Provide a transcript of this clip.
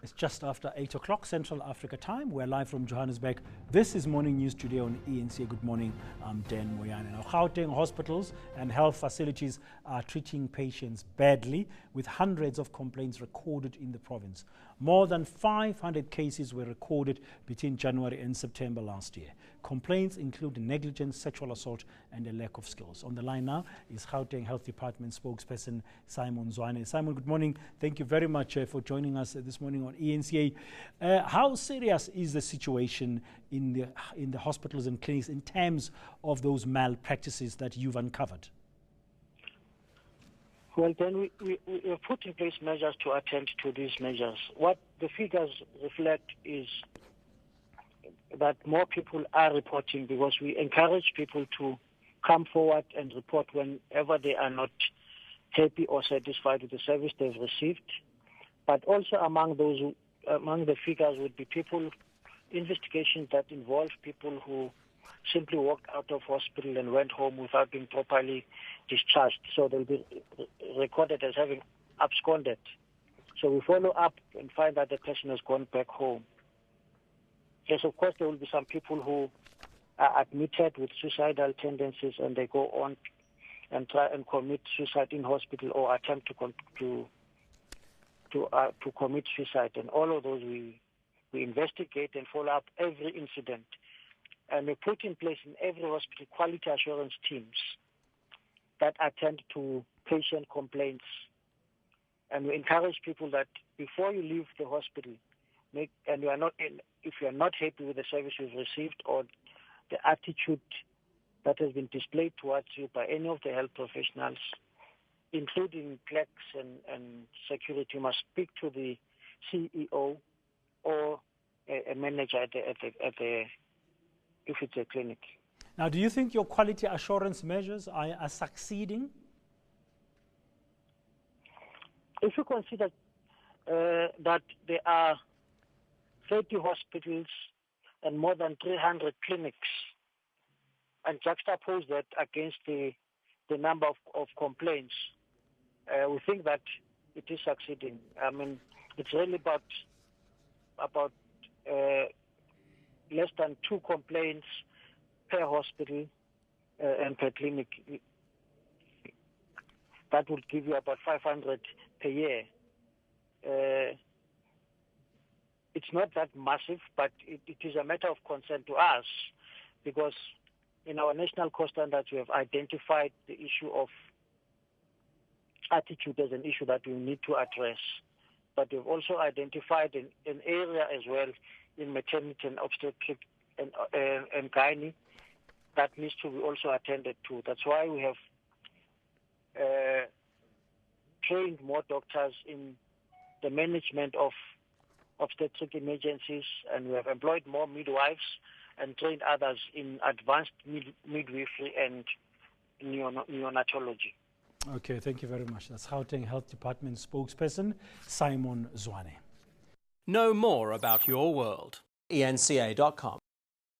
It's just after 8 o'clock Central Africa time. We're live from Johannesburg. This is Morning News today on eNCA. Good morning, I'm Dan Moyane. Now, Gauteng hospitals and health facilities are treating patients badly, with hundreds of complaints recorded in the province. More than 500 cases were recorded between January and September last year. Complaints include negligence, sexual assault, and a lack of skills. On the line now is Gauteng Health Department spokesperson Simon Zwane. Simon, good morning. Thank you very much for joining us this morning on eNCA. How serious is the situation in the hospitals and clinics in terms of those malpractices that you've uncovered? Well, then we have put in place measures to attend to these measures. What the figures reflect is that more people are reporting, because we encourage people to come forward and report whenever they are not happy or satisfied with the service they've received. But also among the figures would be investigations that involve people who simply walked out of hospital and went home without being properly discharged. So they'll be recorded as having absconded. So we follow up and find that the person has gone back home. Yes, of course, there will be some people who are admitted with suicidal tendencies and they go on and try and commit suicide in hospital or attempt to commit suicide. And all of those we investigate and follow up every incident. And we put in place in every hospital quality assurance teams that attend to patient complaints. And we encourage people that before you leave the hospital, if you are not happy with the service you've received or the attitude that has been displayed towards you by any of the health professionals, including clerks and security, you must speak to the CEO or a manager at the if it's a clinic. Now, do you think your quality assurance measures are succeeding? If you consider that there are 30 hospitals and more than 300 clinics, and juxtapose that against the number of complaints, we think that it is succeeding. I mean, it's really about less than 2 complaints per hospital and per clinic. That would give you about 500 per year. It's not that massive, but it is a matter of concern to us, because in our national core standards we have identified the issue of attitude as an issue that we need to address. But we've also identified an area as well in maternity and obstetric and gynae that needs to be also attended to. That's why we have trained more doctors in the management of obstetric emergencies, and we have employed more midwives and trained others in advanced midwifery and neonatology. Okay, thank you very much. That's Gauteng Health Department spokesperson Simon Zwane. Know more about your world. eNCA.com